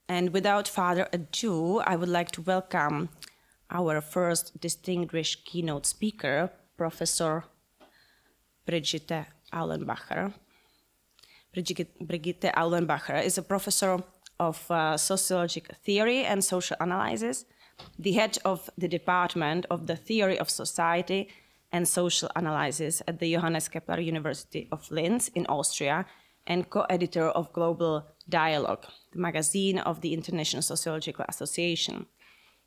And without further ado, I would like to welcome our first distinguished keynote speaker, Professor Brigitte Aulenbacher. Brigitte Aulenbacher is a professor of sociological theory and social analysis, the head of the Department of the Theory of Society and Social Analysis at the Johannes Kepler University of Linz in Austria, and co-editor of Global Dialogue, the magazine of the International Sociological Association.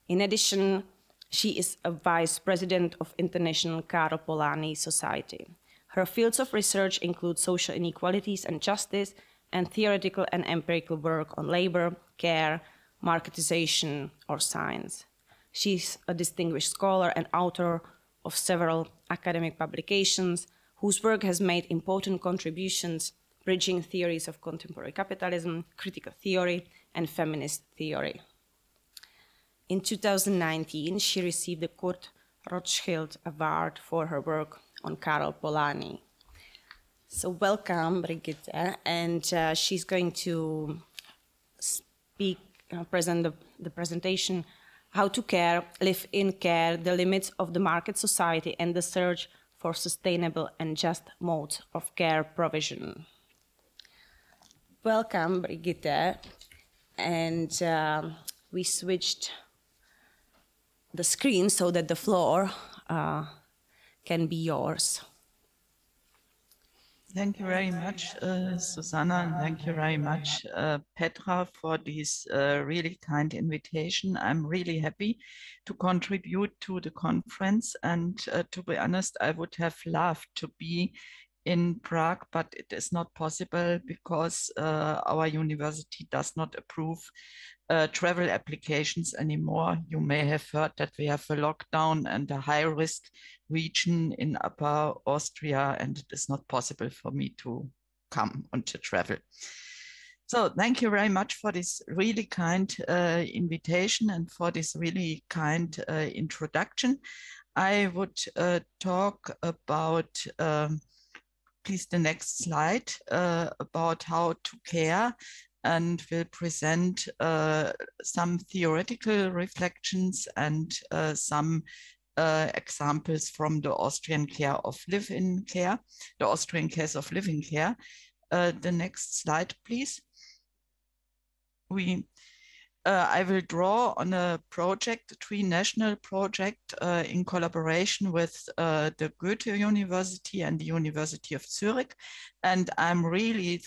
In addition, she is a vice president of International Karl Polanyi Society. Her fields of research include social inequalities and justice, and theoretical and empirical work on labor, care, marketization, or science. She's a distinguished scholar and author of several academic publications, whose work has made important contributions bridging theories of contemporary capitalism, critical theory, and feminist theory. In 2019, she received the Kurt Rothschild Award for her work on Karl Polanyi. So welcome, Brigitte, and she's going to present the presentation, How to Care, Live in Care, the Limits of the Market Society and the Search for Sustainable and Just Modes of Care Provision. Welcome, Brigitte, and we switched the screen so that the floor can be yours. Thank you very much, Susanna, and thank you very much, Petra, for this really kind invitation. I'm really happy to contribute to the conference, and to be honest, I would have loved to be in Prague, but it is not possible because our university does not approve travel applications anymore. You may have heard that we have a lockdown and a high-risk region in Upper Austria, and it is not possible for me to come and to travel. So thank you very much for this really kind invitation and for this really kind introduction. I would talk about please the next slide, about how to care, and will present some theoretical reflections and some examples from the Austrian care of live-in care, the Austrian case of live-in care. The next slide, please. I will draw on a project, a tri-national project in collaboration with the Goethe University and the University of Zurich. And I'm really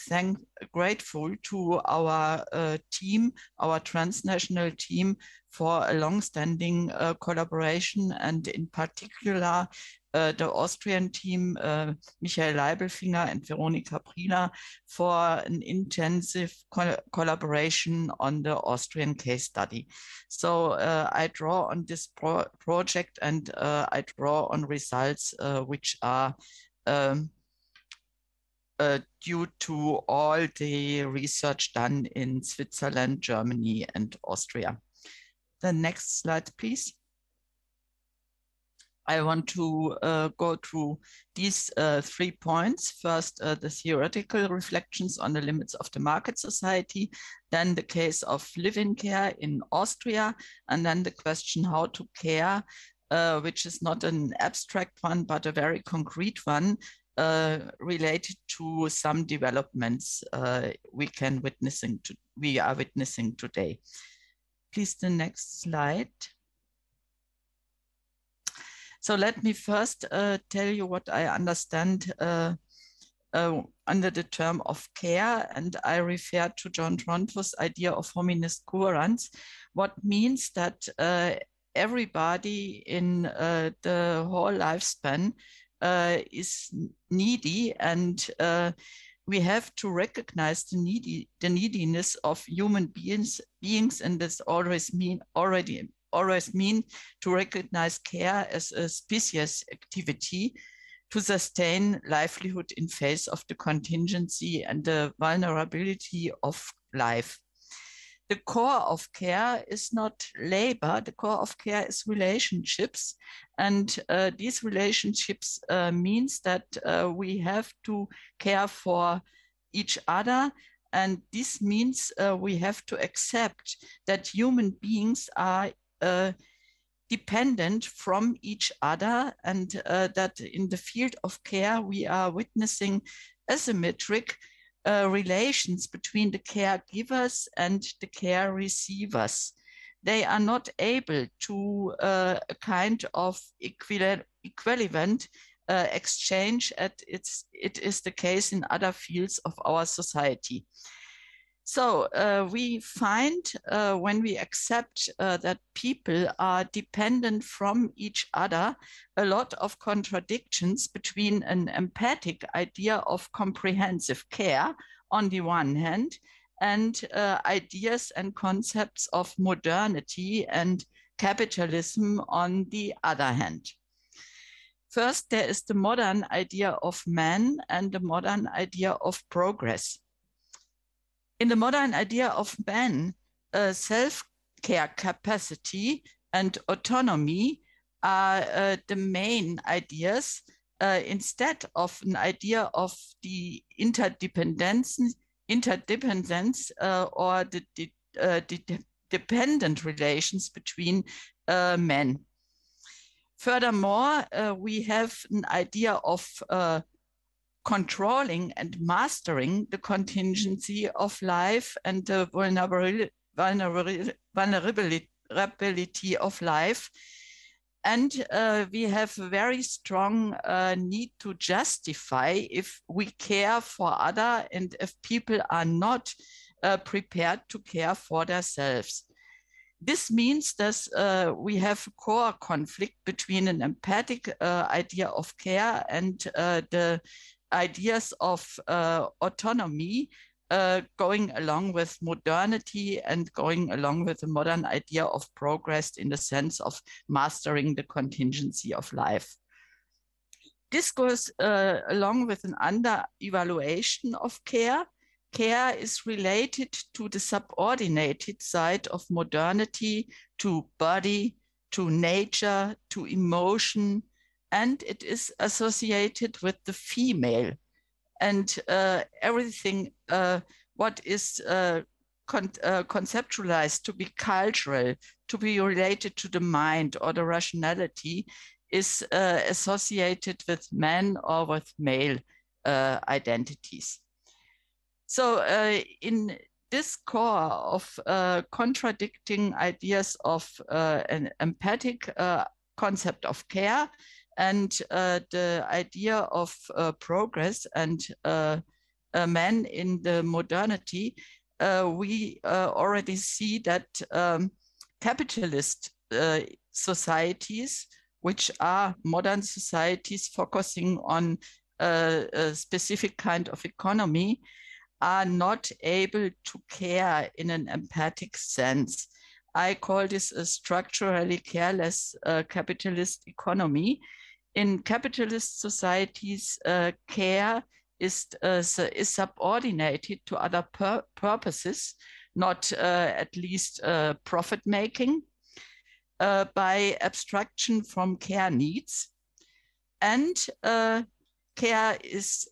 grateful to our team, our transnational team, for a long-standing collaboration, and in particular the Austrian team, Michael Leibelfinger and Veronika Prila, for an intensive collaboration on the Austrian case study. So I draw on this project, and I draw on results which are due to all the research done in Switzerland, Germany, and Austria. The next slide, please. I want to go through these 3 points. First, the theoretical reflections on the limits of the market society, then the case of live-in care in Austria, and then the question how to care, which is not an abstract one, but a very concrete one, related to some developments we are witnessing today. Please, the next slide. So let me first tell you what I understand under the term of care, and I refer to John Tronto's idea of hominis curans, what means that everybody in the whole lifespan is needy, and we have to recognize the neediness of human beings, and this always mean to recognize care as a species activity to sustain livelihood in face of the contingency and the vulnerability of life. The core of care is not labor, the core of care is relationships. And these relationships means that we have to care for each other And this means we have to accept that human beings are dependent from each other, and that in the field of care, we are witnessing asymmetric relations between the caregivers and the care receivers. They are not able to a kind of equivalent exchange as it is the case in other fields of our society. So we find when we accept that people are dependent from each other, a lot of contradictions between an empathic idea of comprehensive care on the one hand, and ideas and concepts of modernity and capitalism on the other hand. First, there is the modern idea of man and the modern idea of progress. In the modern idea of man, self-care capacity and autonomy are the main ideas, instead of an idea of the interdependence or the dependent relations between men. Furthermore, we have an idea of controlling and mastering the contingency of life and the vulnerability of life. And we have a very strong need to justify if we care for others and if people are not prepared to care for themselves. This means that we have a core conflict between an empathic idea of care and the ideas of autonomy going along with modernity and going along with the modern idea of progress in the sense of mastering the contingency of life. This goes along with an under-evaluation of care. Care is related to the subordinated side of modernity, to body, to nature, to emotion, and it is associated with the female. And everything what is conceptualized to be cultural, to be related to the mind or the rationality, is associated with men or with male identities. So in this core of contradicting ideas of an empathic concept of care and the idea of progress and men in the modernity, we already see that capitalist societies, which are modern societies focusing on a specific kind of economy, are not able to care in an empathic sense. I call this a structurally careless capitalist economy. In capitalist societies, care is subordinated to other purposes, not at least profit-making, by abstraction from care needs. And care is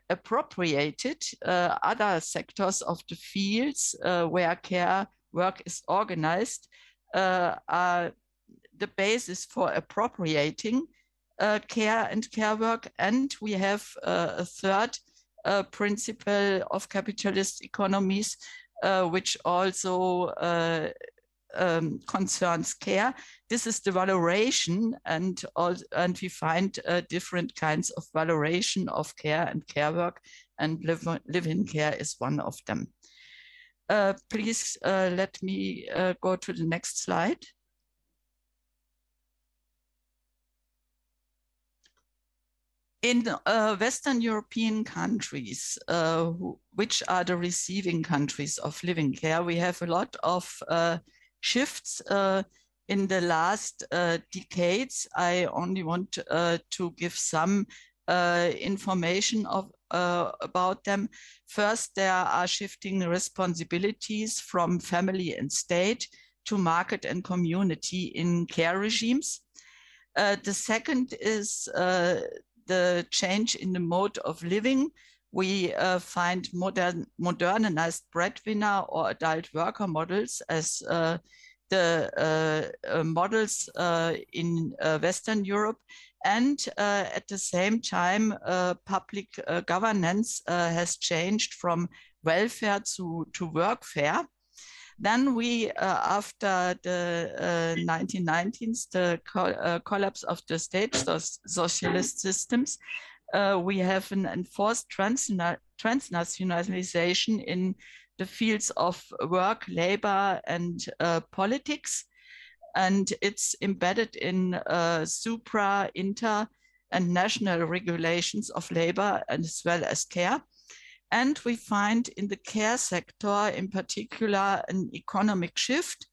appropriated. Other sectors of the fields where care work is organized are the basis for appropriating care and care work. And we have a third principle of capitalist economies, which also concerns care. This is the valoration, and we find different kinds of valoration of care and care work, and live-in care is one of them. Please let me go to the next slide. In Western European countries, which are the receiving countries of live-in care, we have a lot of shifts in the last decades. I only want to give some information about them. First, there are shifting responsibilities from family and state to market and community in care regimes. The second is the change in the mode of living, we find modernized breadwinner or adult worker models as the models in Western Europe. And at the same time, public governance has changed from welfare to workfare. Then we, after the 1990s, the collapse of the state socialist systems, we have an enforced transnationalization in the fields of work, labor, and politics. And it's embedded in supra, inter, and national regulations of labor as well as care. And we find in the care sector, in particular, an economic shift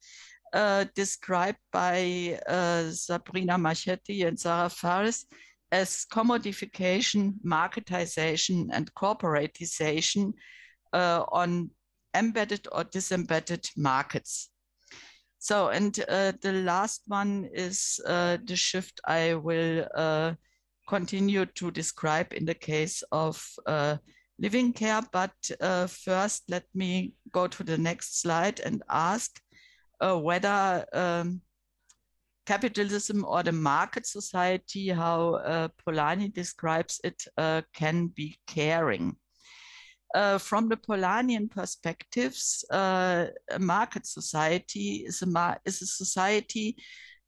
described by Sabrina Marchetti and Sarah Fares as commodification, marketization, and corporatization on embedded or disembedded markets. So, and the last one is the shift I will continue to describe in the case of living care. But first, let me go to the next slide and ask whether capitalism or the market society, how Polanyi describes it, can be caring. From the Polanyian perspectives, a market society is a society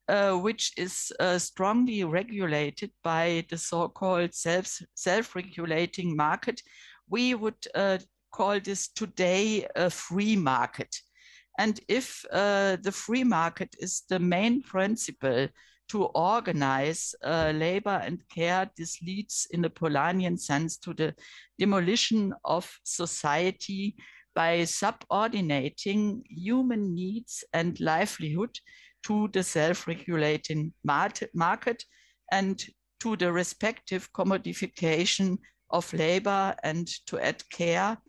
which is strongly regulated by the so-called self-regulating market. We would call this today a free market. And if the free market is the main principle to organize labor and care, this leads in the Polanyian sense to the demolition of society by subordinating human needs and livelihood to the self-regulating market and to the respective commodification of labor and to add care.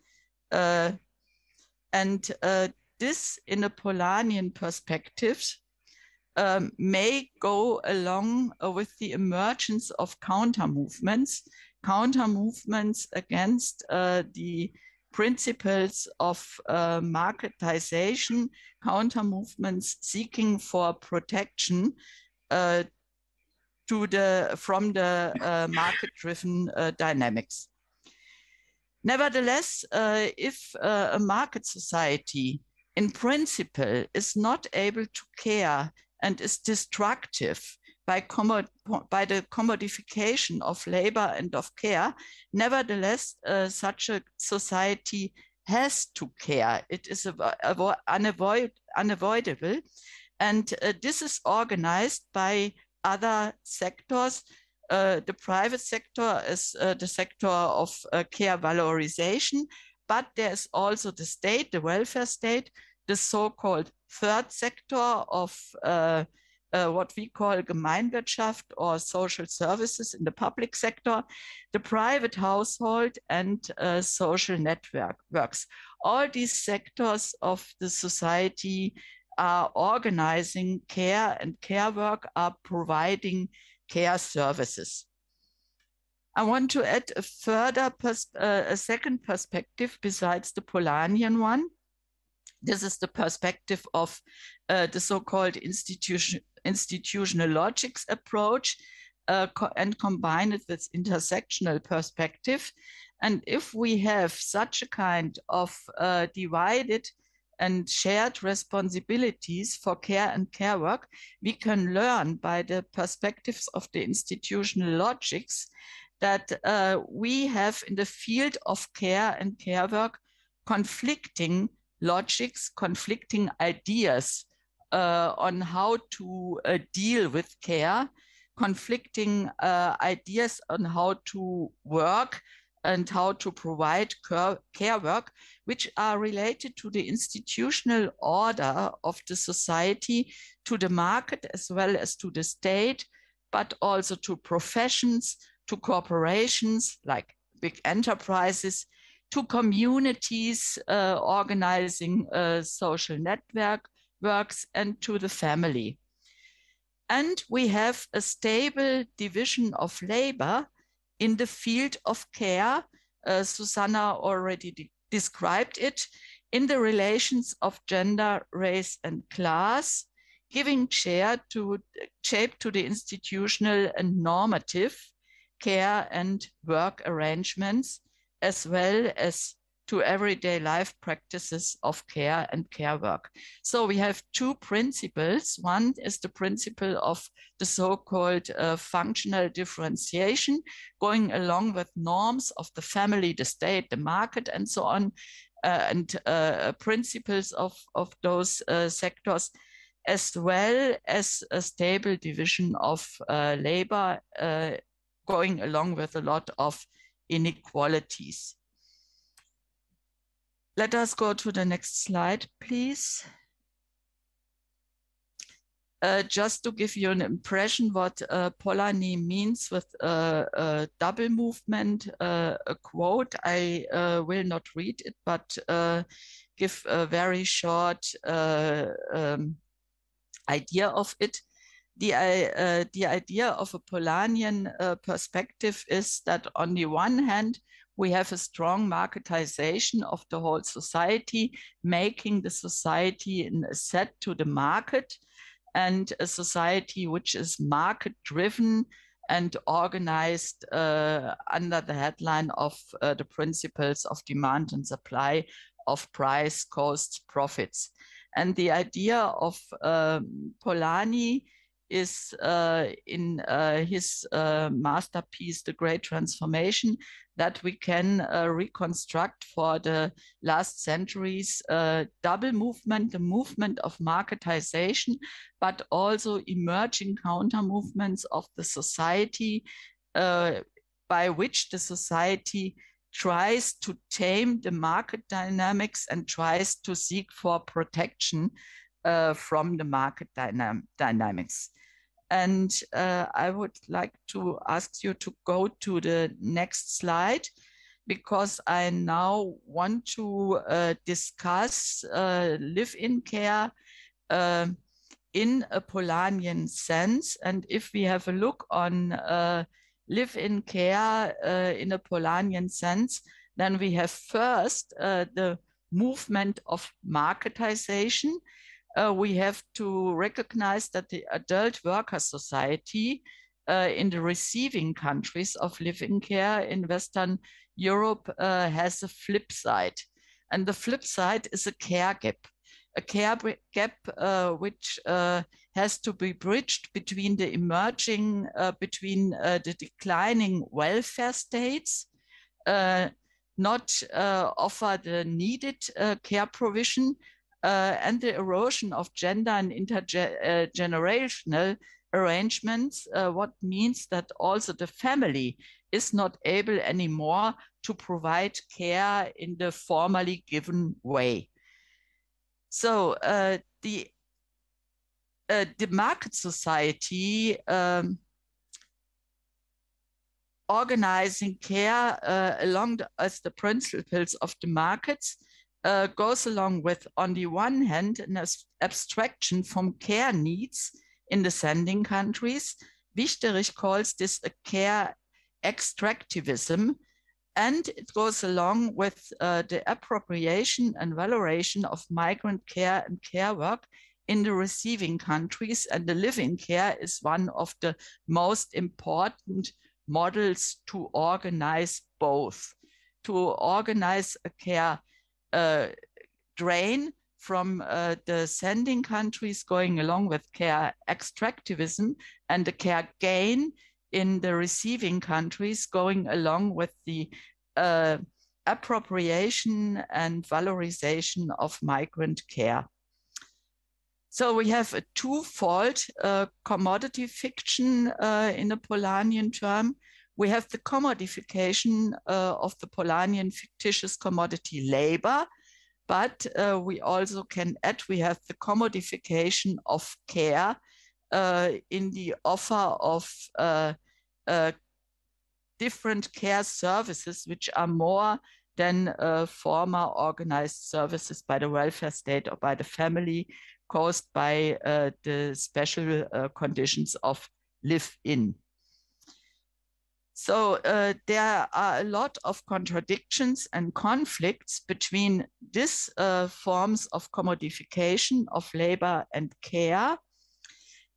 This, in a Polanyian perspective, may go along with the emergence of counter-movements against the principles of marketization, counter-movements seeking for protection from the market-driven dynamics. Nevertheless, if a market society in principle is not able to care and is destructive by the commodification of labor and of care, nevertheless, such a society has to care. It is unavoidable. And this is organized by other sectors. The private sector is the sector of care valorization, but there's also the state, the welfare state, the so-called third sector of what we call Gemeinwirtschaft or social services in the public sector, the private household, and social networks. All these sectors of the society are organizing care, and care work are providing care services. I want to add a further a second perspective besides the Polanyian one. This is the perspective of the so-called institutional logics approach and combine it with intersectional perspective. And if we have such a kind of divided and shared responsibilities for care and care work, we can learn by the perspectives of the institutional logics that we have in the field of care and care work conflicting logics, conflicting ideas on how to deal with care, conflicting ideas on how to work and how to provide care work, which are related to the institutional order of the society, to the market as well as to the state, but also to professions, to corporations like big enterprises, to communities organizing social networks, and to the family. And we have a stable division of labor in the field of care Susanna already described it, in the relations of gender, race, and class, giving shape to the institutional and normative care and work arrangements, as well as to everyday life practices of care and care work. So we have two principles. One is the principle of the so-called functional differentiation, going along with norms of the family, the state, the market, and so on, and principles of those sectors, as well as a stable division of labor, going along with a lot of inequalities. Let us go to the next slide, please. Just to give you an impression what Polanyi means with a double movement, a quote. I will not read it, but give a very short idea of it. The idea of a Polanyian perspective is that on the one hand, we have a strong marketization of the whole society, making the society an asset to the market, and a society which is market-driven and organized under the headline of the principles of demand and supply, of price, costs, profits. And the idea of Polanyi is in his masterpiece, The Great Transformation, that we can reconstruct for the last centuries double movement, the movement of marketization, but also emerging counter movements of the society by which the society tries to tame the market dynamics and tries to seek for protection from the market dynamics. And I would like to ask you to go to the next slide, because I now want to discuss live-in care in a Polanyian sense. And if we have a look on live-in care in a Polanyian sense, then we have first the movement of marketization. We have to recognize that the adult worker society in the receiving countries of live-in care in Western Europe has a flip side. And the flip side is a care gap which has to be bridged between the emerging, the declining welfare states, not offer the needed care provision, and the erosion of gender and intergenerational arrangements, what means that also the family is not able anymore to provide care in the formerly given way. So the market society organizing care along as the principles of the markets goes along with, on the one hand, an abstraction from care needs in the sending countries. Wichterich calls this a care extractivism, and it goes along with the appropriation and valorization of migrant care and care work in the receiving countries, and the live-in care is one of the most important models to organize both, to organize a care drain from the sending countries going along with care extractivism, and the care gain in the receiving countries going along with the appropriation and valorization of migrant care. So we have a twofold commodity fiction in a Polanyian term. We have the commodification of the Polanyian fictitious commodity labor, but we also can add, we have the commodification of care in the offer of different care services, which are more than former organized services by the welfare state or by the family, caused by the special conditions of live-in. So there are a lot of contradictions and conflicts between these forms of commodification of labor and care.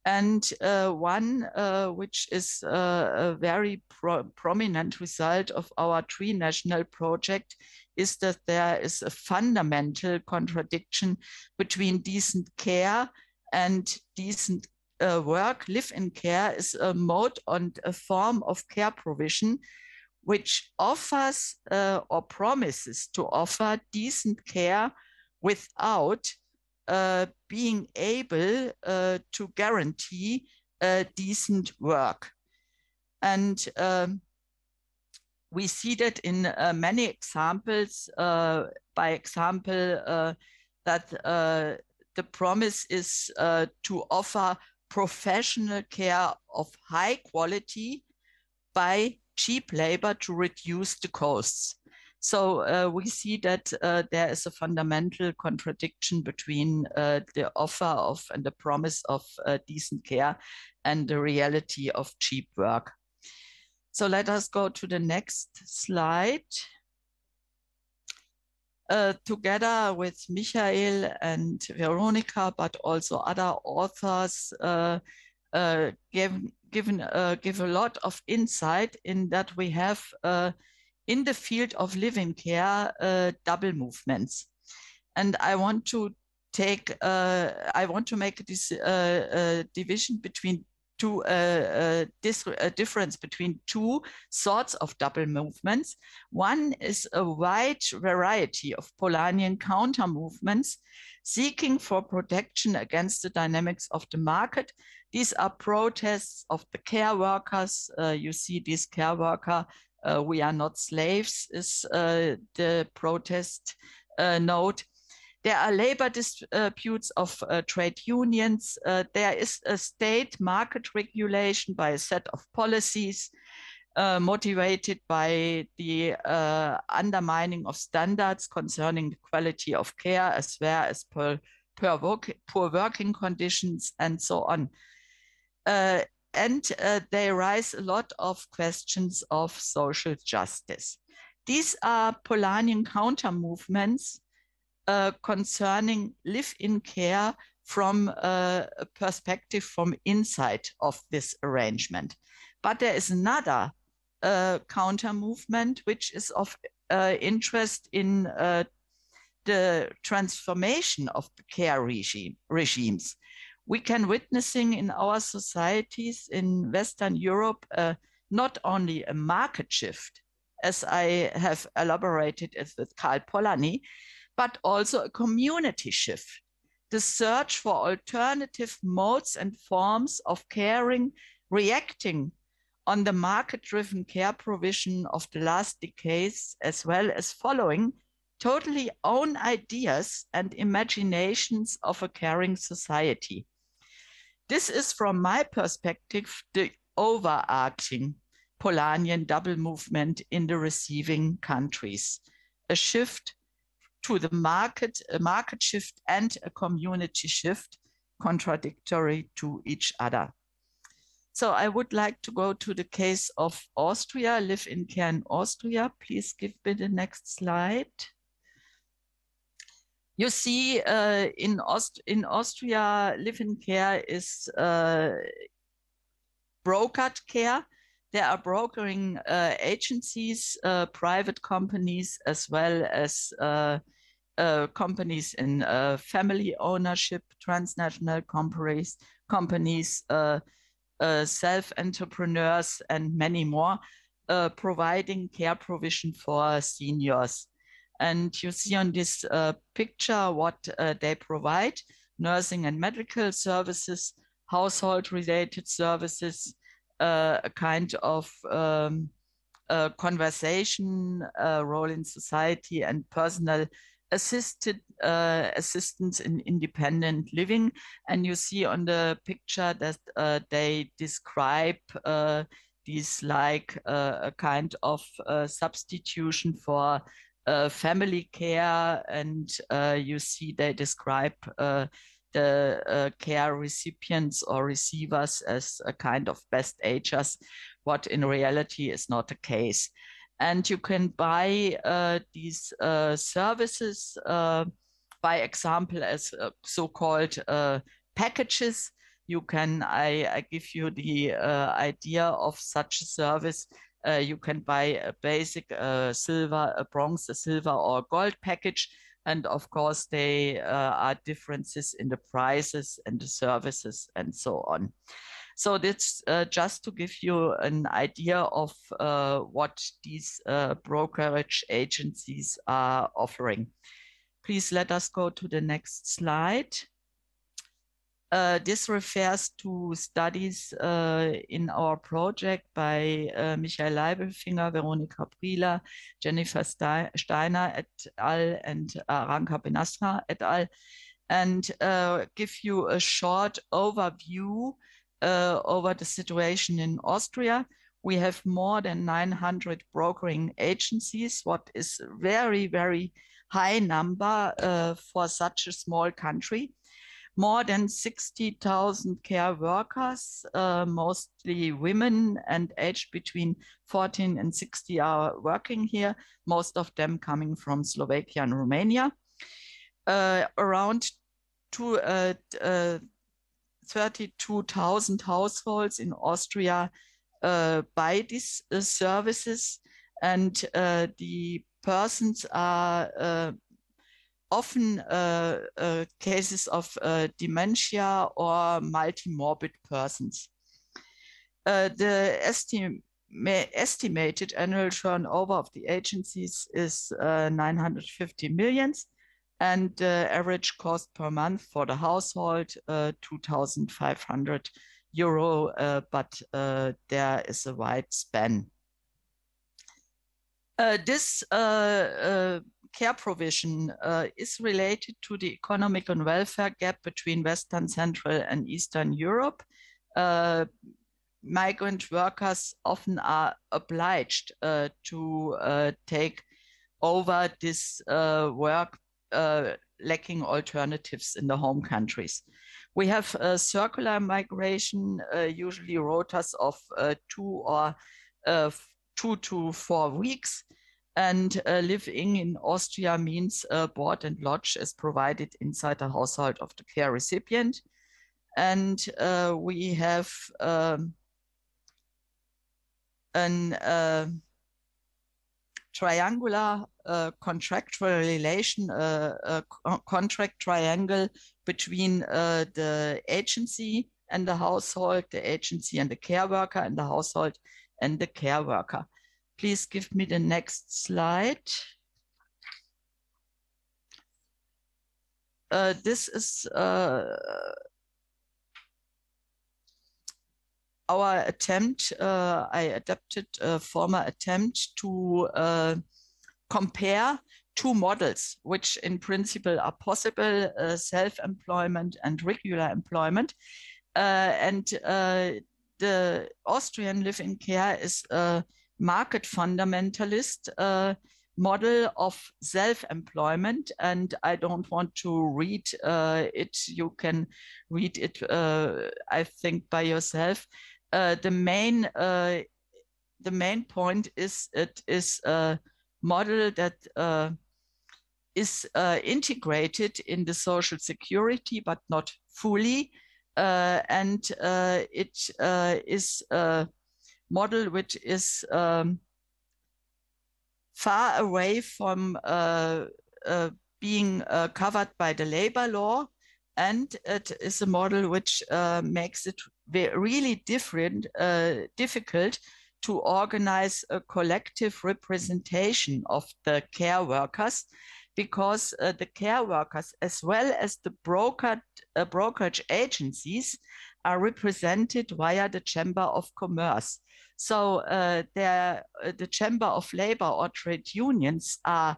And one which is a very prominent result of our tri-national project is that there is a fundamental contradiction between decent care and decent work. Live-in care is a mode and a form of care provision which offers or promises to offer decent care without being able to guarantee decent work. And we see that in many examples. By example, that the promise is to offer professional care of high quality by cheap labor to reduce the costs. So we see that there is a fundamental contradiction between the offer of and the promise of decent care and the reality of cheap work. So let us go to the next slide. Together with Michael and Veronica, but also other authors, give a lot of insight in that we have in the field of living care double movements, and I want to make this division between two difference between two sorts of double movements. One is a wide variety of Polanyian counter movements seeking for protection against the dynamics of the market. These are protests of the care workers. You see this care worker, we are not slaves, is the protest note. There are labor disputes of trade unions. There is a state market regulation by a set of policies motivated by the undermining of standards concerning the quality of care, as well as poor working conditions and so on. And they raise a lot of questions of social justice. These are Polanyian counter movements concerning live-in care from a perspective from inside of this arrangement. But there is another counter movement which is of interest in the transformation of the care regimes. We can witnessing in our societies in Western Europe not only a market shift, as I have elaborated with Karl Polanyi, but also a community shift. The search for alternative modes and forms of caring, reacting on the market-driven care provision of the last decades, as well as following totally own ideas and imaginations of a caring society. This is, from my perspective, the overarching Polanyian double movement in the receiving countries, a shift to the market, a market shift and a community shift, contradictory to each other. So I would like to go to the case of Austria, live-in care in Austria. Please give me the next slide. You see, in Austria, live-in care is brokered care. There are brokering agencies, private companies, as well as companies in family ownership, transnational companies, self-entrepreneurs, and many more, providing care provision for seniors. And you see on this picture what they provide: nursing and medical services, household-related services, a kind of conversation, role in society, and personal assistance in independent living. And you see on the picture that they describe these like a kind of substitution for family care, and you see they describe the care recipients or receivers as a kind of best agers, what in reality is not the case. And you can buy these services, by example, as so-called packages. You can, I give you the idea of such a service. You can buy a basic silver, a bronze, a silver, or a gold package. And of course, there are differences in the prices and the services and so on. So that's just to give you an idea of what these brokerage agencies are offering. Please let us go to the next slide. This refers to studies in our project by Michael Leibelfinger, Veronika Prieler, Jennifer Steiner et al. And Ranka Benasra et al. And give you a short overview over the situation in Austria. We have more than 900 brokering agencies, what is very, very high number for such a small country. More than 60,000 care workers, mostly women and aged between 14 and 60 are working here, most of them coming from Slovakia and Romania. Around 32,000 households in Austria buy these services, and the persons are often cases of dementia or multimorbid persons. The estimated annual turnover of the agencies is 950 million, and the average cost per month for the household 2,500 euro, but there is a wide span. This care provision is related to the economic and welfare gap between Western, Central, and Eastern Europe. Migrant workers often are obliged to take over this work, lacking alternatives in the home countries. We have circular migration, usually rotas of 2 to 4 weeks. And living in Austria means board and lodge is provided inside the household of the care recipient. And we have an triangular contractual relation, contract triangle between the agency and the household, the agency and the care worker, and the household and the care worker. Please give me the next slide. This is our attempt. I adapted a former attempt to compare 2 models, which in principle are possible, self-employment and regular employment. And the Austrian live-in care is a market fundamentalist model of self-employment, and I don't want to read it. You can read it, I think, by yourself. The main point is it is a model that is integrated in the social security, but not fully, and it is a model which is far away from being covered by the labor law, and it is a model which makes it really difficult to organize a collective representation of the care workers, because the care workers, as well as the brokerage agencies, are represented via the Chamber of Commerce. So the Chamber of Labor or trade unions are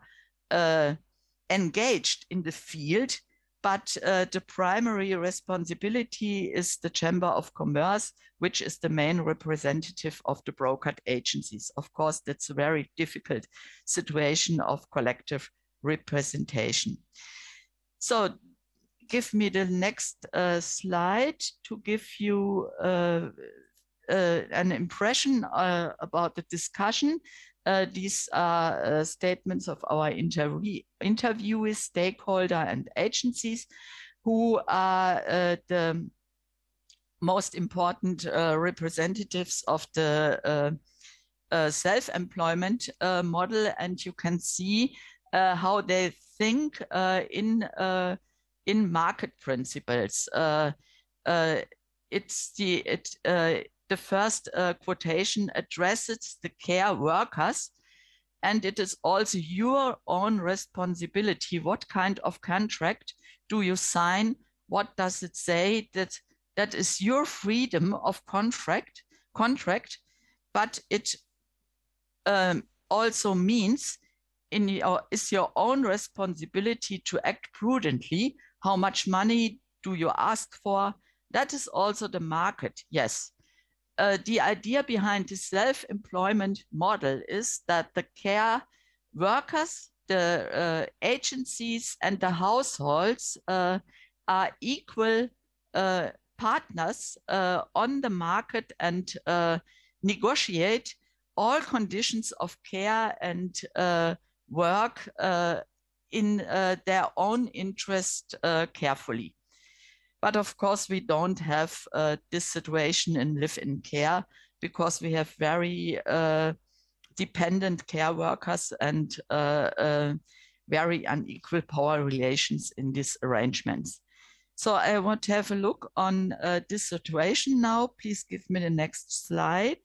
engaged in the field, but the primary responsibility is the Chamber of Commerce, which is the main representative of the brokered agencies. Of course, that's a very difficult situation of collective representation. So give me the next slide to give you an impression about the discussion. These are statements of our interviewees, stakeholder, and agencies who are the most important representatives of the self-employment model, and you can see how they think in market principles. The first quotation addresses the care workers, and it is also your own responsibility. What kind of contract do you sign? What does it say? That is your freedom of contract, but it also means is your own responsibility to act prudently. How much money do you ask for? That is also the market, yes. The idea behind the self-employment model is that the care workers, the agencies, and the households are equal partners on the market and negotiate all conditions of care and work in their own interest carefully. But of course, we don't have this situation in live-in care because we have very dependent care workers and very unequal power relations in these arrangements. So I want to have a look on this situation now. Please give me the next slide.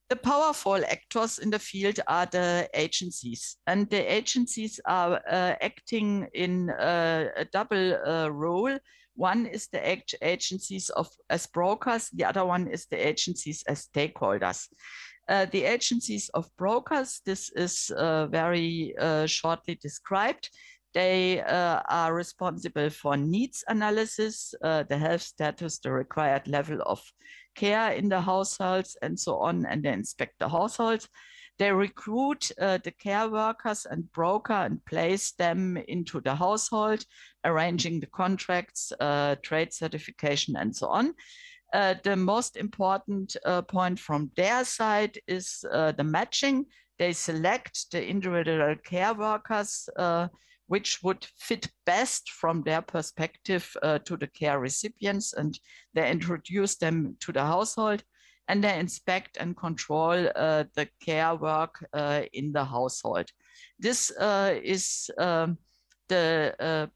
The powerful actors in the field are the agencies, and the agencies are acting in a double role. One is the agencies as brokers, the other one is the agencies as stakeholders. The agencies of brokers, this is very shortly described. They are responsible for needs analysis, the health status, the required level of care in the households, and so on, and they inspect the households. They recruit the care workers and broker and place them into the household, arranging the contracts, trade certification, and so on. The most important point from their side is the matching. They select the individual care workers which would fit best from their perspective to the care recipients, and they introduce them to the household, and they inspect and control the care work in the household. This is the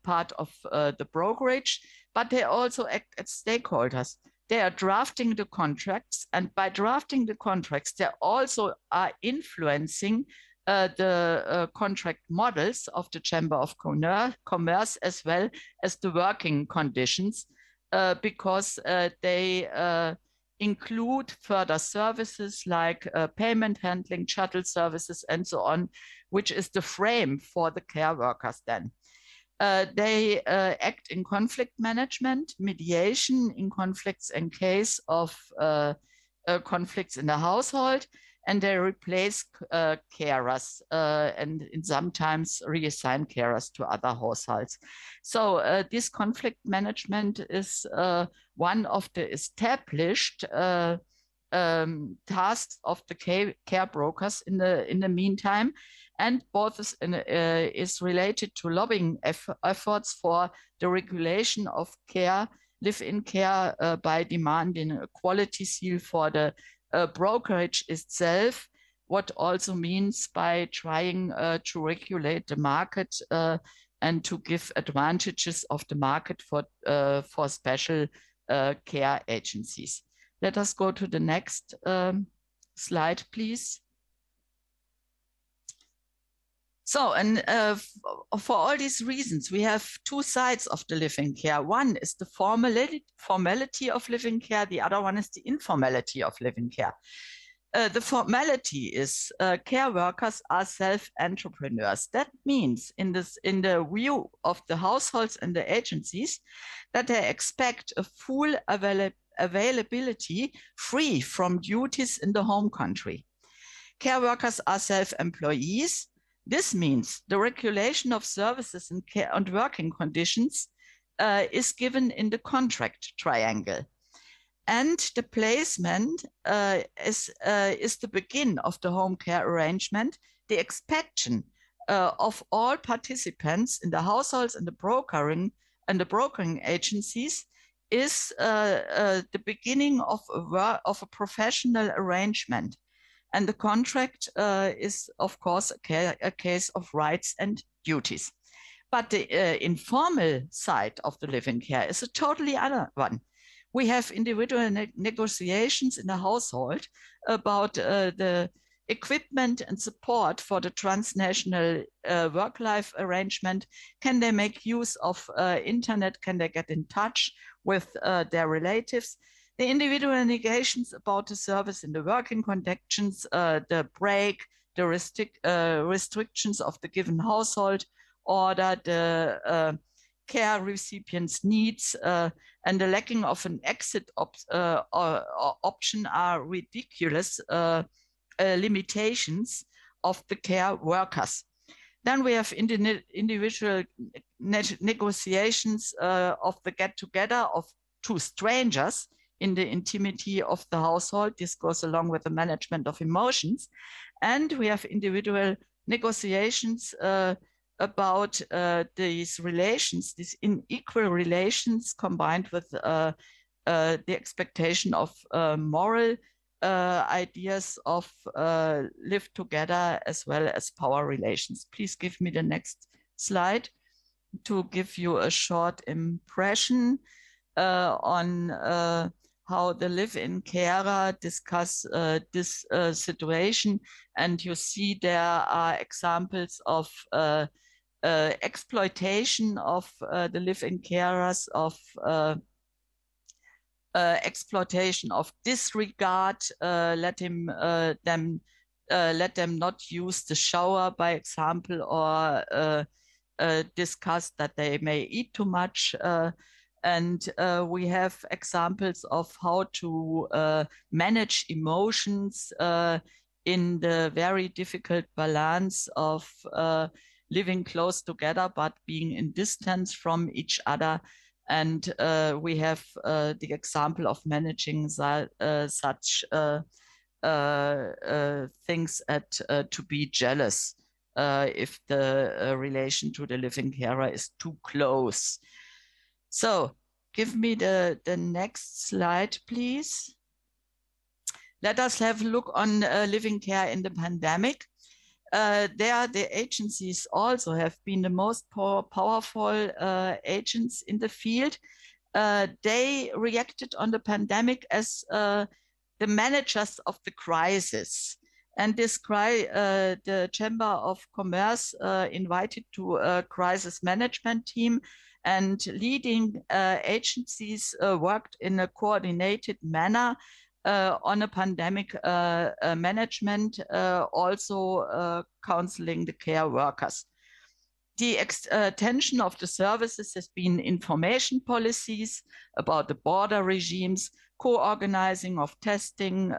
part of the brokerage, but they also act as stakeholders. They are drafting the contracts, and by drafting the contracts, they also are influencing the contract models of the Chamber of Commerce as well as the working conditions because they include further services like payment handling, shuttle services, and so on, which is the frame for the care workers then. They act in conflict management, mediation in conflicts in case of conflicts in the household, and they replace carers and sometimes reassign carers to other households. So this conflict management is one of the established tasks of the care brokers in the meantime, and both is related to lobbying efforts for the regulation of care, live-in care by demanding a quality seal for the brokerage itself, what also means by trying to regulate the market and to give advantages of the market for special care agencies. Let us go to the next slide, please. So, and for all these reasons, we have two sides of the live-in care. One is the formality of live-in care. The other one is the informality of live-in care. The formality is care workers are self-entrepreneurs. That means in the view of the households and the agencies that they expect a full availability free from duties in the home country. Care workers are self-employees. This means the regulation of services and care and working conditions is given in the contract triangle. And the placement is the begin of the home care arrangement, the expectation of all participants in the households and the brokering agencies is the beginning of a professional arrangement. And the contract is, of course, a case of rights and duties. But the informal side of the living care is a totally other one. We have individual negotiations in the household about the equipment and support for the transnational work-life arrangement. Can they make use of internet? Can they get in touch with their relatives? The individual negotiations about the service in the working conditions, the break, the restrictions of the given household order, the care recipients' needs, and the lacking of an exit option are ridiculous limitations of the care workers. Then we have individual negotiations of the get-together of two strangers in the intimity of the household. This goes along with the management of emotions. And we have individual negotiations about these relations, these unequal relations combined with the expectation of moral ideas of live together as well as power relations. Please give me the next slide to give you a short impression on how the live-in carer discuss this situation. And you see there are examples of exploitation of the live-in carers, of exploitation of disregard, let them not use the shower, by example, or discuss that they may eat too much. And we have examples of how to manage emotions in the very difficult balance of living close together but being in distance from each other. And we have the example of managing such things to be jealous if the relation to the living carer is too close. So give me the next slide, please. Let us have a look on living care in the pandemic. There, the agencies also have been the most powerful agents in the field. They reacted on the pandemic as the managers of the crisis. And this the Chamber of Commerce invited to a crisis management team, and leading agencies worked in a coordinated manner on a pandemic management, also counseling the care workers. The extension of the services has been information policies about the border regimes, co-organizing of testing,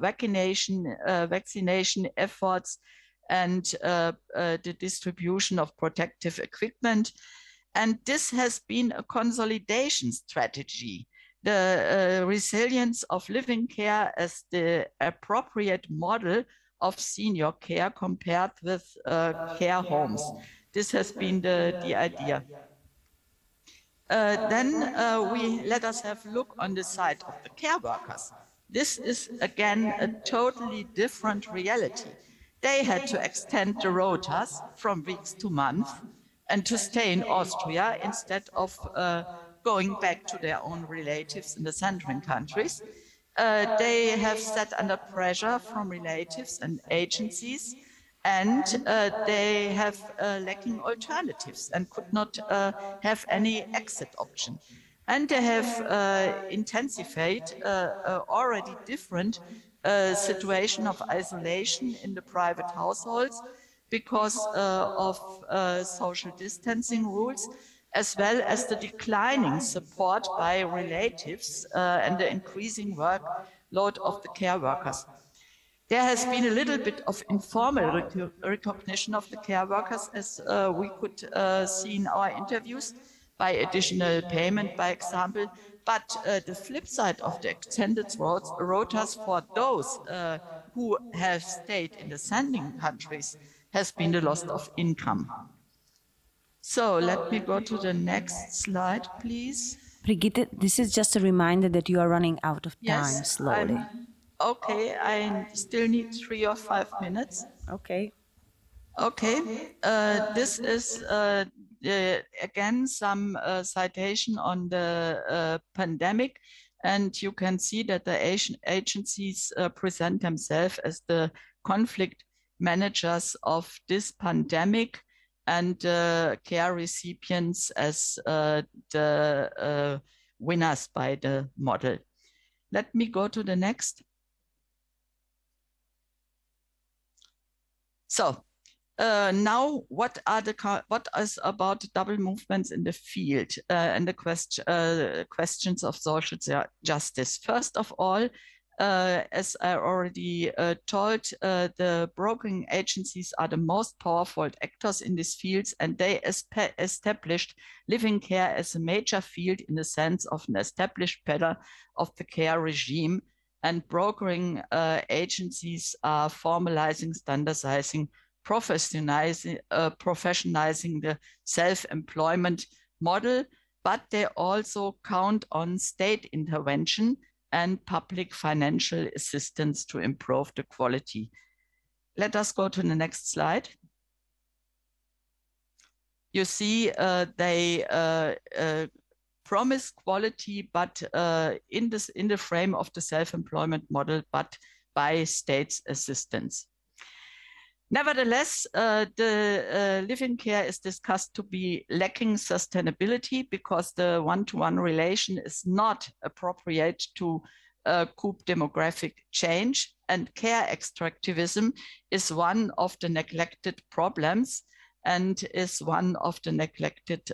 vaccination efforts, and the distribution of protective equipment. And this has been a consolidation strategy. The resilience of living care as the appropriate model of senior care compared with care homes. This has been the idea. Then let us have a look on the side of the care workers. This is again a totally different reality. They had to extend the rotas from weeks to months and to stay in Austria instead of going back to their own relatives in the centering countries. They have sat under pressure from relatives and agencies, and they have lacking alternatives and could not have any exit option. And they have intensified already different situation of isolation in the private households because of social distancing rules, as well as the declining support by relatives and the increasing workload of the care workers. There has been a little bit of informal recognition of the care workers, as we could see in our interviews, by additional payment, by example. But the flip side of the extended rotas for those who have stayed in the sending countries has been the loss of income. So let me go to the next slide, please. Brigitte, this is just a reminder that you are running out of time slowly. Okay, I still need 3 or 5 minutes. Okay. Okay, this is again some citation on the pandemic, and you can see that the agencies present themselves as the conflict managers of this pandemic, and care recipients as the winners by the model. Let me go to the next. So now, what is about double movements in the field and the questions of social justice? First of all, as I already told, the brokering agencies are the most powerful actors in these fields, and they established living care as a major field in the sense of an established pattern of the care regime. And brokering agencies are formalizing, standardizing, professionalizing the self-employment model, but they also count on state intervention and public financial assistance to improve the quality. Let us go to the next slide. You see they promise quality, but in the frame of the self-employment model, but by state's assistance. Nevertheless, the living care is discussed to be lacking sustainability because the one-to-one relation is not appropriate to cope demographic change, and care extractivism is one of the neglected problems and is one of the neglected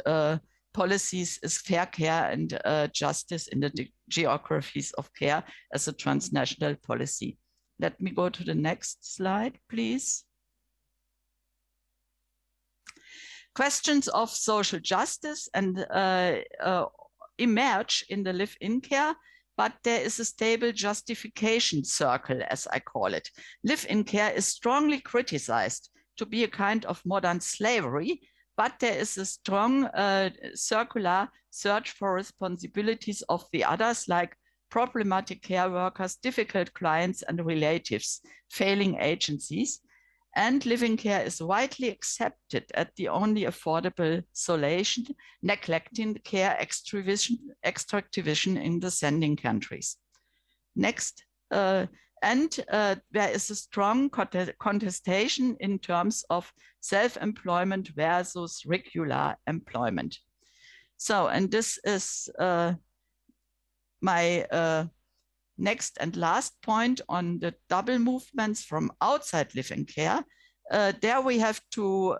policies is fair care and justice in the geographies of care as a transnational policy. Let me go to the next slide, please. Questions of social justice and emerge in the live-in care, but there is a stable justification circle, as I call it. Live-in care is strongly criticized to be a kind of modern slavery, but there is a strong circular search for responsibilities of the others, like problematic care workers, difficult clients and relatives, failing agencies. And living care is widely accepted as the only affordable solution, neglecting the care extractivism in the sending countries. Next. There is a strong contestation in terms of self-employment versus regular employment. So, and this is my next and last point on the double movements from outside living care. There we have to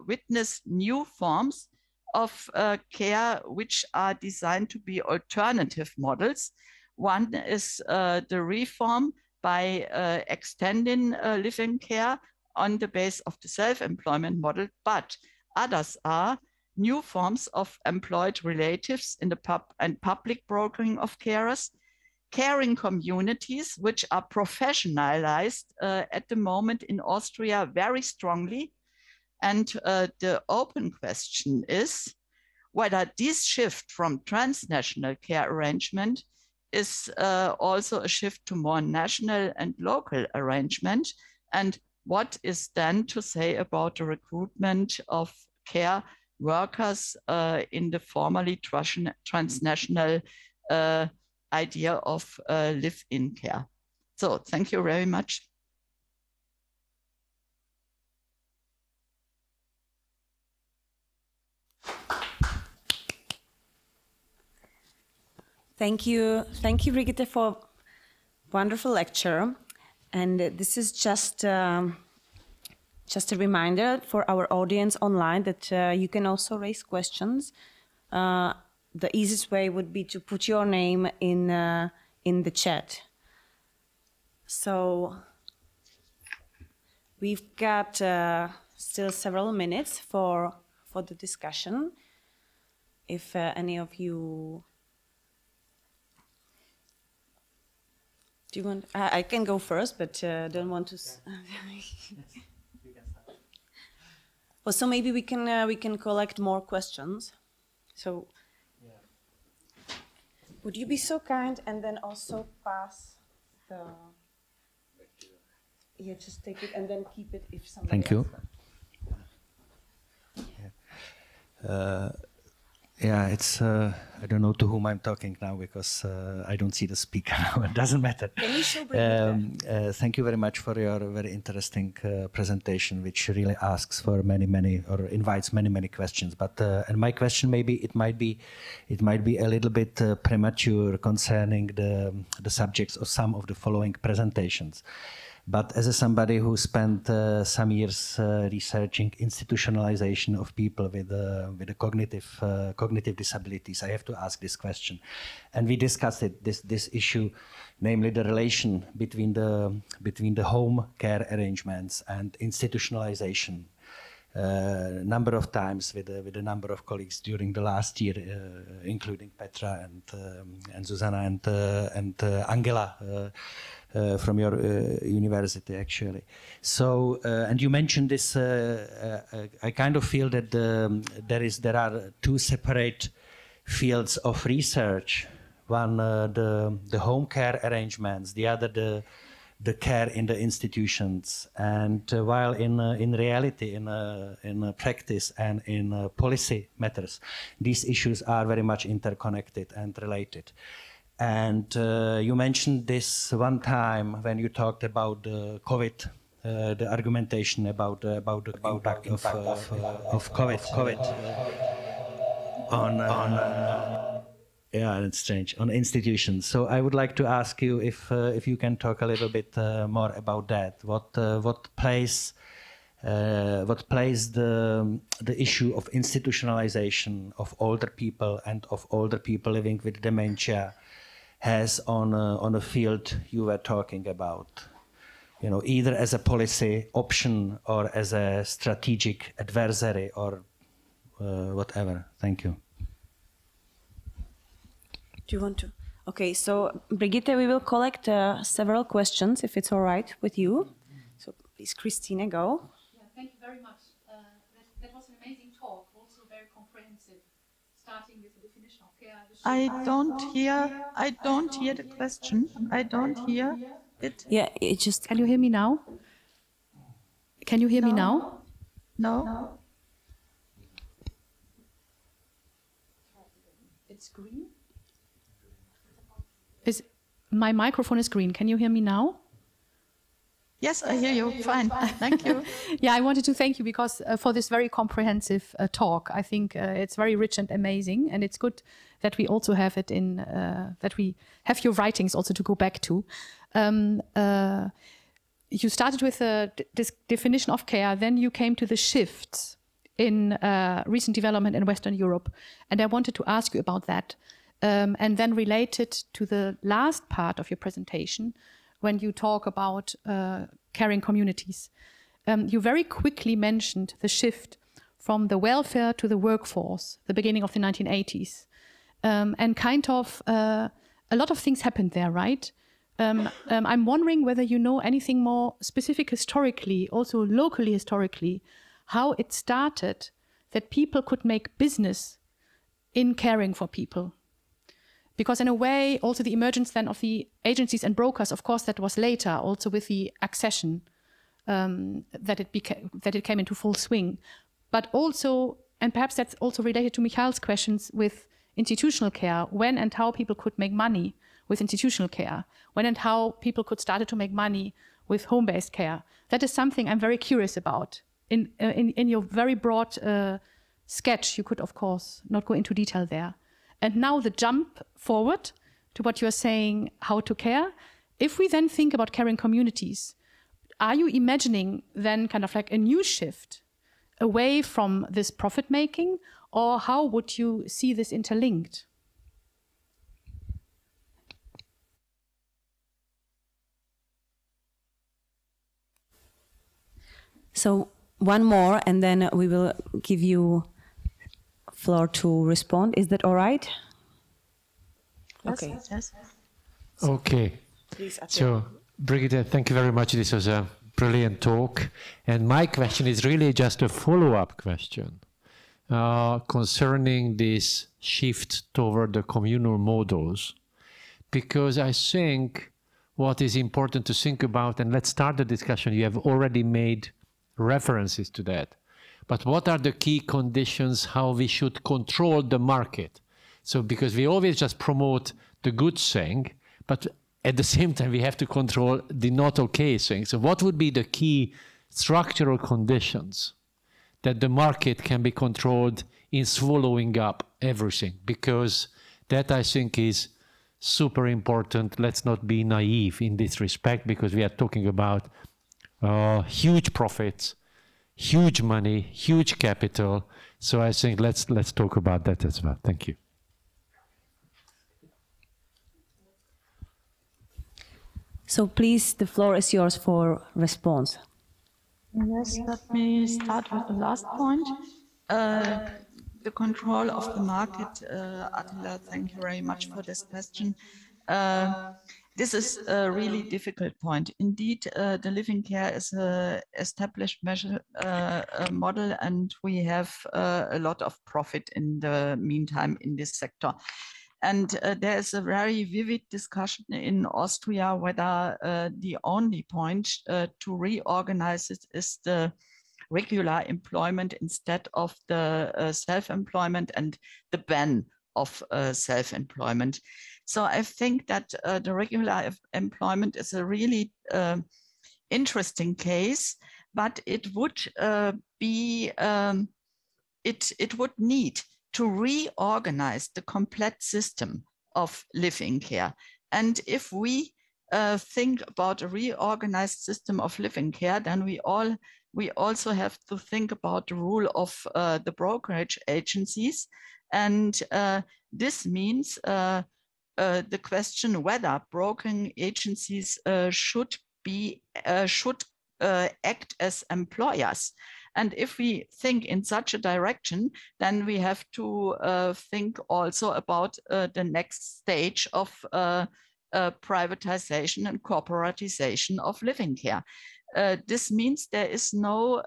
witness new forms of care which are designed to be alternative models. One is the reform by extending living care on the base of the self-employment model, but others are new forms of employed relatives in the public brokering of carers, caring communities, which are professionalized at the moment in Austria very strongly. And the open question is whether this shift from transnational care arrangement is also a shift to more national and local arrangement, and what is then to say about the recruitment of care workers in the formerly transnational idea of live-in care. So thank you very much. Thank you, Brigitte, for wonderful lecture. And this is just a reminder for our audience online that you can also raise questions. The easiest way would be to put your name in the chat. So We've got still several minutes for the discussion. If any of you do you want, I can go first, but don't want to. Well, so maybe we can collect more questions. So, would you be so kind and then also pass the. Yeah, just take it and then keep it if somebody. Thank you. Yeah, it's, I don't know to whom I'm talking now because I don't see the speaker now, it doesn't matter. Can you show Brigitte? Thank you very much for your very interesting presentation, which really asks for many, or invites many questions. But, and my question maybe, it might be a little bit premature concerning the subjects of some of the following presentations. But as somebody who spent some years researching institutionalization of people with cognitive disabilities, I have to ask this question. And we discussed it, this issue, namely the relation between the home care arrangements and institutionalization. Number of times with a number of colleagues during the last year, including Petra and Susanna and Angela. From your university, actually. So, and you mentioned this. I kind of feel that there are two separate fields of research. One, the home care arrangements. The other, the care in the institutions. And while in reality, in practice and in policy matters, these issues are very much interconnected and related. And you mentioned this one time when you talked about the COVID, the argumentation about the impact of COVID on yeah, it's strange, on institutions. So I would like to ask you if you can talk a little bit more about that. What plays the issue of institutionalization of older people and of older people living with dementia has on a field you were talking about, you know, either as a policy option or as a strategic adversary or whatever. Thank you. Do you want to? Okay, so Brigitte, we will collect several questions if it's all right with you. So please, Christine, go. Yeah, thank you very much. That was an amazing talk, also very comprehensive, starting with the definition of care. I don't hear the question. I don't hear it. Yeah, it just. Can you hear me now? Can you hear me now? No. It's green. My microphone is green. Can you hear me now? Yes, I hear you. Fine. Thank you. Yeah, I wanted to thank you because for this very comprehensive talk. I think it's very rich and amazing, and it's good that we also have it in that we have your writings also to go back to. You started with this definition of care, then you came to the shifts in recent development in Western Europe, and I wanted to ask you about that, and then related to the last part of your presentation, when you talk about caring communities. You very quickly mentioned the shift from the welfare to the workforce, the beginning of the 1980s. And kind of a lot of things happened there, right? I'm wondering whether you know anything more specific historically, also locally historically, how it started that people could make business in caring for people. Because in a way, also the emergence then of the agencies and brokers, of course, that was later, also with the accession, that it came into full swing. But also, and perhaps that's also related to Michael's questions with institutional care, when and how people could make money with institutional care, when and how people could start to make money with home-based care. That is something I'm very curious about. In your very broad sketch, you could, of course, not go into detail there. And now the jump forward to what you're saying, how to care. If we then think about caring communities, are you imagining then kind of like a new shift away from this profit making, or how would you see this interlinked? So one more, and then we will give you floor to respond. Is that all right? Yes, Okay. yes. Okay. Please, So, Brigitte, thank you very much. This was a brilliant talk. And my question is really just a follow-up question concerning this shift toward the communal models. Because I think what is important to think about, and let's start the discussion, you have already made references to that. But what are the key conditions, how we should control the market? So because we always just promote the good thing, but at the same time we have to control the not okay thing. So what would be the key structural conditions that the market can be controlled in swallowing up everything? Because that, I think, is super important. Let's not be naive in this respect, because we are talking about huge profits, huge money, huge capital. So I think let's talk about that as well. Thank you. So please, the floor is yours for response. Yes, let me start with the last point. The control of the market. Attila, thank you very much for this question. This is a really difficult point. Indeed, the living care is an established model, and we have a lot of profit in the meantime in this sector. And there is a very vivid discussion in Austria whether the only point to reorganize it is the regular employment instead of the self-employment and the ban of self-employment. So I think that the regular employment is a really interesting case, but it would it would need to reorganize the complete system of living care. And if we think about a reorganized system of living care, then we also have to think about the role of the brokerage agencies. And this means the question whether brokering agencies should act as employers. And if we think in such a direction, then we have to think also about the next stage of privatization and corporatization of living care. This means there is no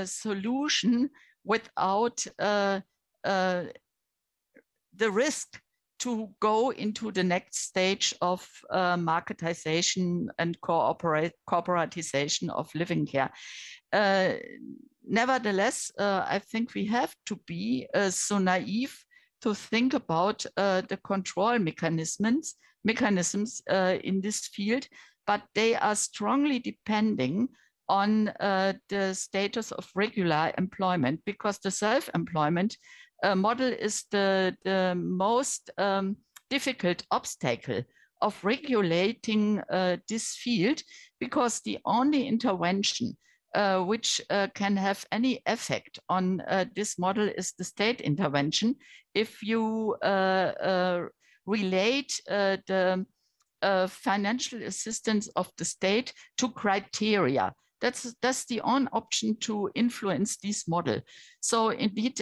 solution without the risk to go into the next stage of marketization and corporatization of living care. Nevertheless, I think we have to be so naive to think about the control mechanisms in this field, but they are strongly depending on the status of regular employment, because the self-employment model is the most difficult obstacle of regulating this field, because the only intervention which can have any effect on this model is the state intervention. If you relate the financial assistance of the state to criteria, that's the only option to influence this model. So indeed,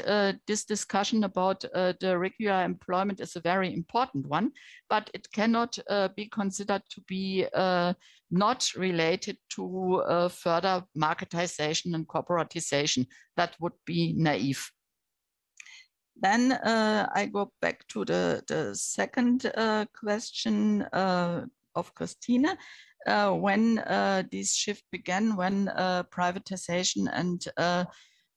this discussion about the regular employment is a very important one, but it cannot be considered to be not related to further marketization and corporatization. That would be naive. Then I go back to the second question of Christine. When this shift began, when privatization and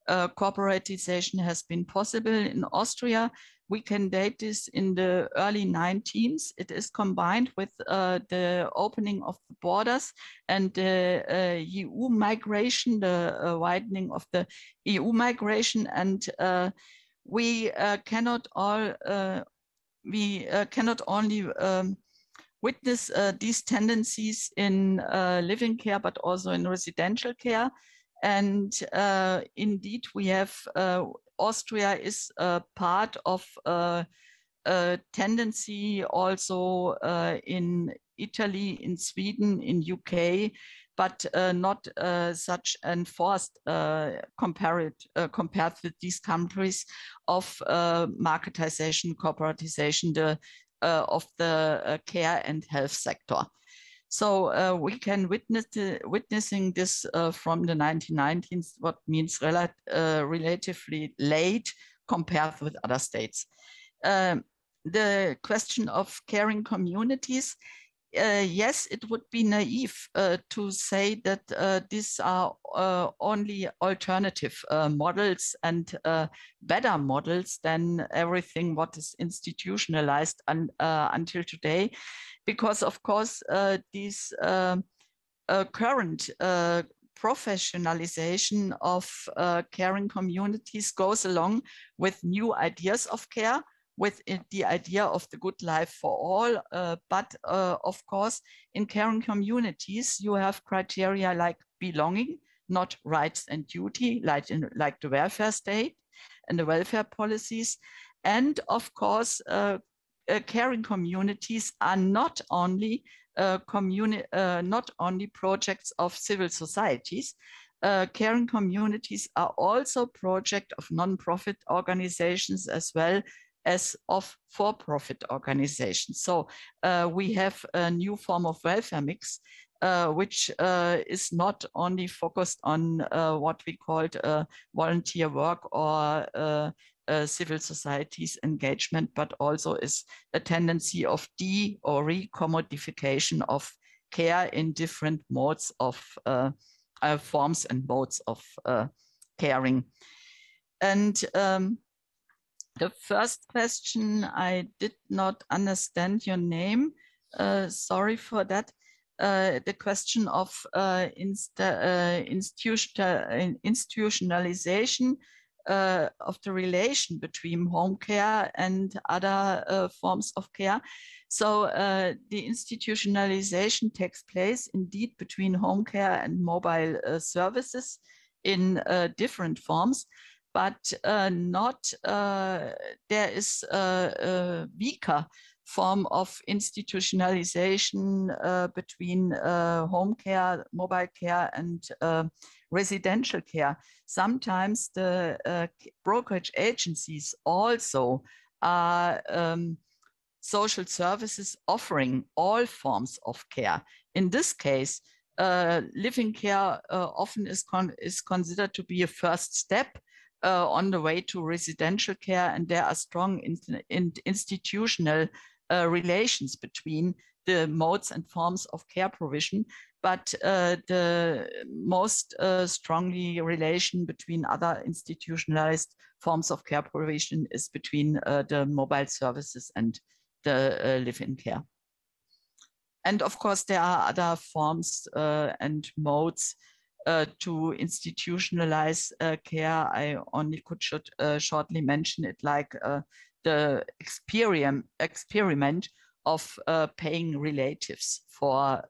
corporatization has been possible in Austria, we can date this in the early 19th. It is combined with the opening of the borders and the EU migration, the widening of the EU migration, and we cannot only witness these tendencies in living care, but also in residential care. And indeed, we have Austria is part of a tendency also in Italy, in Sweden, in UK, but not such enforced compared with these countries of marketization, corporatization of the care and health sector. So we can witnessing this from the 1990s, what means relatively late compared with other states. The question of caring communities, yes, it would be naive to say that these are only alternative models and better models than everything what is institutionalized until today. Because, of course, this current professionalization of caring communities goes along with new ideas of care, with the idea of the good life for all. But of course, in caring communities, you have criteria like belonging, not rights and duty, like the welfare state and the welfare policies. And of course, caring communities are not only projects of civil societies. Caring communities are also projects of non-profit organizations as well as of for-profit organizations. So we have a new form of welfare mix, which is not only focused on what we called volunteer work or civil societies engagement, but also is a tendency of or recommodification of care in different modes of forms and modes of caring. And the first question, I did not understand your name. Sorry for that. The question of institutionalization of the relation between home care and other forms of care. So the institutionalization takes place indeed between home care and mobile services in different forms, but there is a weaker form of institutionalization between home care, mobile care, and residential care. Sometimes the brokerage agencies also are social services offering all forms of care. In this case, living care often is considered to be a first step on the way to residential care, and there are strong institutional relations between the modes and forms of care provision. But the most strongly relation between other institutionalized forms of care provision is between the mobile services and the live-in care. And of course, there are other forms and modes to institutionalize care. I only could shortly mention it, like the experiment of paying relatives for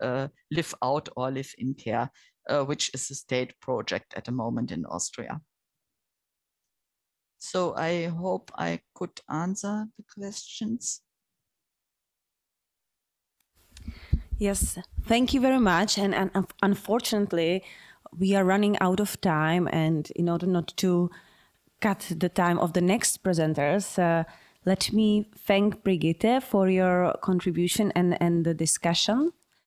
live out or live in care, which is a state project at the moment in Austria. So I hope I could answer the questions. Yes, thank you very much. And unfortunately, we are running out of time. And in order not to cut the time of the next presenters, let me thank Brigitte for your contribution and the discussion.